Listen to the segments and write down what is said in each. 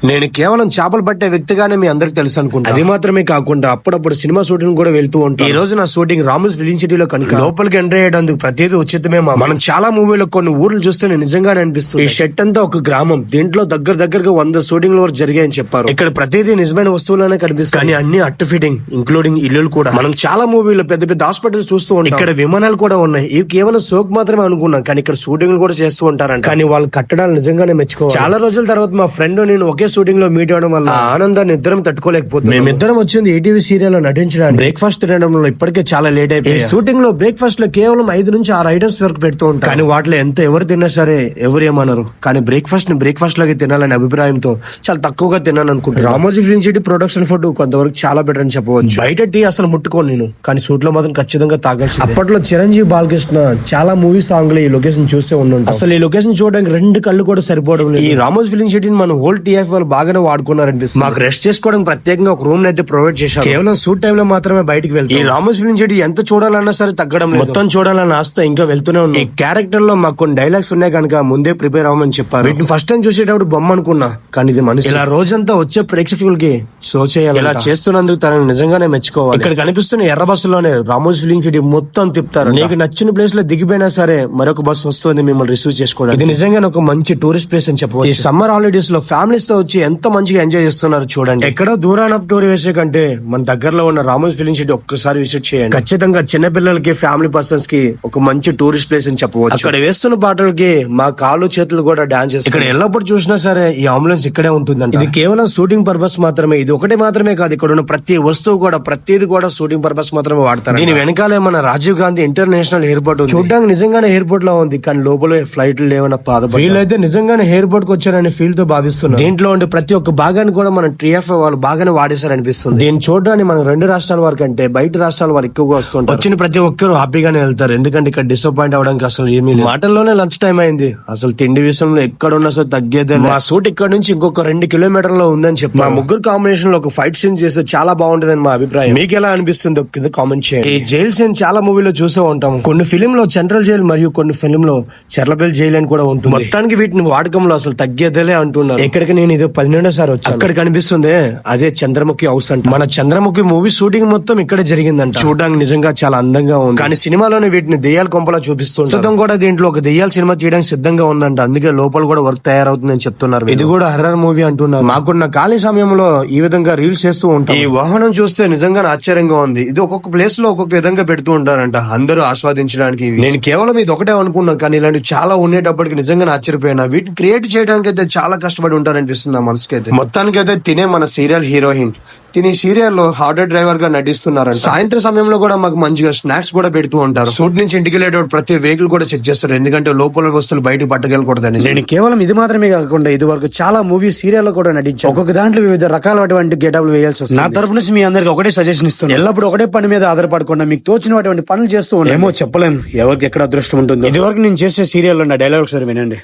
నేను కేవలం చేపలు పట్టే వ్యక్తిగానే మీ అందరికి తెలుసు అనుకుంటా. అది మాత్రమే కాకుండా అప్పుడప్పుడు సినిమా షూటింగ్ కూడా వెళ్తూ ఉంటాను. ఈ రోజు నా షూటింగ్ రామోస్ ఫిలిం సిటీలో కనుక లోపలికి ఎంటర్ అయ్యేందుకు ప్రతిదీ ఉచితమే. మనం చాలా మూవీలో కొన్ని ఊర్లు చూస్తే నిజంగానే అనిపిస్తుంది. ఈ షెట్ అంతా ఒక గ్రామం, దీంట్లో దగ్గరగా 100 షూటింగ్ల వరకు జరిగాయని చెప్పారు. ఇక్కడ ప్రతిదీ నిజమైన వస్తువులనే కనిపిస్తుంది, కానీ అన్ని అట్టు ఫిట్టింగ్, ఇంక్లూడింగ్ ఇల్లులు కూడా. మనం చాలా మూవీలో పెద్ద హాస్పిటల్ చూస్తూ ఉంటాం. ఇక్కడ విమానాలు కూడా ఉన్నాయి. ఇవి కేవలం సోక్ మాత్రమే అనుకున్నాం, కానీ ఇక్కడ షూటింగ్ కూడా చేస్తూ ఉంటారంట. కానీ వాళ్ళ కట్టడాలు నిజంగానే మెచ్చుకోవాలి. చాలా రోజుల తర్వాత మా ఫ్రెండ్ నేను ఒకే షూటింగ్ లో మీట్ అవడం వల్ల ఆనందాన్ని ఇద్దరం తట్టుకోలేకపోతున్నాం. మేమిద్దరం వచ్చింది ఈటీవీ సీరియల్ లో నటించడానికి. బ్రేక్ఫాస్ట్ తినడంలో ఇప్పటికే చాలా లేట్ అయిపోయింది. షూటింగ్ లో బ్రేక్ఫాస్ట్ లో కేవలం 5 నుంచి 6 ఐటమ్స్ వరకు పెడుతూ ఉంటాం, కానీ వాటిలో ఎంత ఎవరు తిన్నా సరే ఎవరు ఏమన్నారు. కానీ బ్రేక్ఫాస్ట్ ని బ్రేక్ఫాస్ట్ లాగే తినాలనే అభిప్రాయంతో చాలా తక్కువగా తిన్నాను అనుకుంటున్నాను. Ramoji film city production food కొంతవరకు చాలా బెటర్ అని చెప్పవచ్చు. బయట టీ అసలు ముట్టుకోను నేను, కానీ సూట్ లో మాత్రం ఖచ్చితంగా తాగాల్సి. అప్పట్లో చిరంజీవి, బాలకృష్ణ చాలా మూవీ సాంగ్ లో ఈ లొకేషన్ చూస్తే ఉండుంటాం. అసలు ఈ లొకేషన్ చూడడానికి 2 కళ్ళు కూడా సరిపోవడం లేదు. ఈ రామోజీ ఫిలిం సిటీని మన హోల్ టీఎఫ్ వాళ్ళు బాగానే వాడుకున్నారనిపిస్తుంది. మాకు రెస్ట్ చేసుకోవడానికి ప్రత్యేకంగా ఒక రూమ్ అయితే ప్రొవైడ్ చేశారు. కేవలం షూట్ టైమ్ లో మాత్రమే బయటికి వెళ్తాం. ఈ రామోజీ ఫిలిం సిటీ ఎంత చూడాలన్నా సరే తగ్గడం లేదు. మొత్తం చూడాలన్న ఆస్త ఇంకా వెళ్తూనే ఉంది. ఈ క్యారెక్టర్ లో మాకు కొన్ని డైలాగ్స్ ఉన్నాయి కనుక ముందే ప్రిపేర్ అవ్వమని చెప్పారు. వీటిని ఫస్ట్ టైం చూసేటప్పుడు బొమ్మ అనుకున్నా, కానీ ఇది మనిషి. ఇలా రోజంతా వచ్చే ప్రేక్షకులకి షో చేయాలి. ఇలా చేస్తున్నందుకు తనని నిజంగానే మెచ్చుకోవాలి. ఇక్కడ కనిపిస్తున్న ఎర్ర బస్సులోనే రామోజీ ఫిలిం సిటీ మొత్తం తిప్పుతారు. నీకు నచ్చిన ప్లేస్ లో దిగిపోయినా సరే మరొక బస్సు వస్తుంది మిమ్మల్ని రిసీవ్ చేసుకోవడానికి. ఇది నిజంగానే ఒక మంచి టూరిస్ట్ ప్లేస్ అని చెప్పవచ్చు. ఈ సమ్మర్ హాలిడేస్ లో ఫ్యామిలీస్ తో వచ్చి ఎంత మంచిగా ఎంజాయ్ చేస్తున్నారు చూడండి. ఎక్కడో దూరాన టూర్ వేసే కంటే మన దగ్గరలో ఉన్న రామోజీ ఫిలిం సిటీ ఒక్కసారి విజిట్ చేయండి. ఖచ్చితంగా చిన్న పిల్లలకి, ఫ్యామిలీ పర్సన్స్ కి ఒక మంచి టూరిస్ట్ ప్లేస్ అని చెప్పవచ్చు. అక్కడ వేస్తున్న పాటలకి మా కాళ్ళు చేతులు కూడా డాన్స్ చేస్తారు. ఇక్కడ ఎల్లప్పుడు చూసినా సరే ఈ అంబులెన్స్ ఇక్కడే ఉంటుందంట. ఇది కేవలం షూటింగ్ పర్పస్ మాత్రమే. ఇది ఒకటే మాత్రమే కాదు, ఇక్కడ ఉన్న ప్రతి వస్తువు కూడా ప్రతిది కూడా షూటింగ్ పర్పస్ మాత్రమే వాడతారు. దీని వెనకాలే మన రాజీవ్ గాంధీ ఇంటర్నేషనల్ ఎయిర్పోర్ట్ ఉంది. చూడడానికి నిజంగానే ఎయిర్పోర్ట్ లో ఉంది, కానీ లోపల ఫ్లైట్లు లేవన్న బాధ. వీళ్ళైతే నిజంగానే ఎయిర్పోర్ట్ కు వచ్చారని ఫీల్ తో భావిస్తున్నారు. దీంట్లో ఉండే ప్రతి ఒక్క భాగాన్ని కూడా మన టీఎఫ్ వాళ్ళు బాగానే వాడేశారు అనిపిస్తుంది. దీన్ని చూడడానికి మన 2 రాష్ట్రాల వరకు అంటే బయట రాష్ట్రాల వాళ్ళు ఎక్కువగా వస్తుంటారు. వచ్చిన ప్రతి ఒక్కరు హ్యాపీగానే వెళ్తారు, ఎందుకంటే ఇక్కడ డిసప్పాయింట్ అవడానికి అసలు ఏమీ లేదు. మాటల్లోనే లంచ్ టైం అయింది. అసలు తిండి విషయంలో ఎక్కడున్నా సరే తగ్గేదే. మా సూట్ ఇక్కడ నుంచి ఇంకొక 2 కిలోమీటర్లో ఉందని చెప్పి మా ముగ్గురు కాంబినేషన్ లో ఒక ఫైట్ సీన్ చేస్తే చాలా బాగుంటుందని మా అభిప్రాయం. మీకు ఎలా అనిపిస్తుందో కింద కామెంట్ చేయండి. ఈ జైల్ సీన్ చాలా మూవీలో చూసే ఉంటాం. కొన్ని ఫిలిం లో సెంట్రల్ జైల్ మరియు కొన్ని ఫిలిం లో చెర్లపల్లి జైల్ అని కూడా ఉంటుంది. మొత్తానికి వీటిని వాడకంలో అసలు తగ్గేదేలే అంటున్నారు. ఇక్కడికి నేను ఇది 12వ వచ్చాను. అక్కడ కనిపిస్తుంది అదే చంద్రముఖి హౌస్ అంట. మన చంద్రముఖి మూవీ షూటింగ్ మొత్తం ఇక్కడే జరిగిందంట. చూడడానికి నిజంగా చాలా అందంగా ఉంది, కానీ సినిమాలోనే వీటిని దెయ్యాల కొంపలా చూపిస్తుంది. కూడా దీంట్లో ఒక దెయ్యాల సినిమా తీయడానికి సిద్ధంగా ఉందంట. అందుకే లోపల కూడా వర్క్ తయారవుతుందని చెప్తున్నారు. ఇది కూడా హర్రర్ మూవీ అంటున్నారు. మాకున్న ఖాళీ సమయంలో ఈ విధంగా రీల్స్ చేస్తూ ఉంటాం. ఈ వాహనం చూస్తే నిజంగా ఆశ్చర్యంగా ఉంది. ఇది ఒక్కొక్క ప్లేస్ లో ఒక్కొక్క విధంగా పెడుతూ ఉంటారంట అందరూ ఆస్వాదించడానికి. నేను కేవలం ఇది ఒకటే అనుకున్నాను, కానీ ఇలాంటివి చాలా ఉండేటప్పటికి నిజంగా ఆశ్చర్యపోయినా. వీటిని క్రియేట్ చేయడానికి అయితే చాలా కష్టపడి ఉంటారనిపిస్తుంది నా మనసుకైతే. మొత్తానికి అయితే తినే మన సీరియల్ హీరోయిన్ తిని సీరియల్ లో హార్డర్ డ్రైవర్ గా నటిస్తున్నారు. సాయంత్రం సమయంలో కూడా మాకు మంచిగా స్నాక్స్ కూడా పెడుతూ ఉంటారు. సూట్ నుంచి ఇంటికి వెళ్ళేటప్పుడు ప్రతి వెహికల్ కూడా చెక్ చేస్తారు, ఎందుకంటే లోపల వస్తువులు బయటకు పట్టుకెళ్ళకూడదని. నేను కేవలం ఇది మాత్రమే కాకుండా ఇది వరకు చాలా మూవీ సీరియల్ లో కూడా నటించాను. ఒక్కొక్క దాంట్లో వివిధ రకాలటువంటి గెటప్లు వేయాల్సి వస్తుంది. నా తరపు నుంచి మీ అందరికి ఒకటే సజెషన్ ఇస్తున్నాను, ఎల్లప్పుడు ఒకటే పని మీద ఆధారపడకుండా మీకు తోచినటువంటి పనులు చేస్తూ ఉంటాం. ఏమో చెప్పలేం ఎవరికి ఎక్కడ అదృష్టం ఉంటుందో. ఇది వరకు నేను చేసే సీరియల్ లో నా డైలాగ్ ఒకసారి వినండి.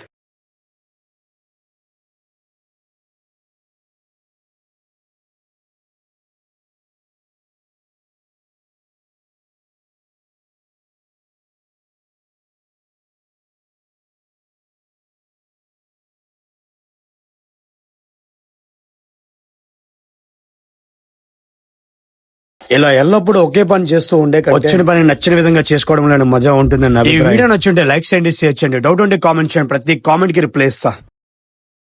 ఇలా ఎల్లప్పుడు ఒకే పని చేస్తూ ఉండే వచ్చిన పని నచ్చిన విధంగా చేసుకోవడంలో మజా ఉంటుందని. ఈ వీడియో నచ్చుంటే లైక్ చేయండి, షేర్ చేయండి. డౌట్ ఉంటే కామెంట్ చేయండి. ప్రతి కామెంట్ కి రిప్లై ఇస్తా.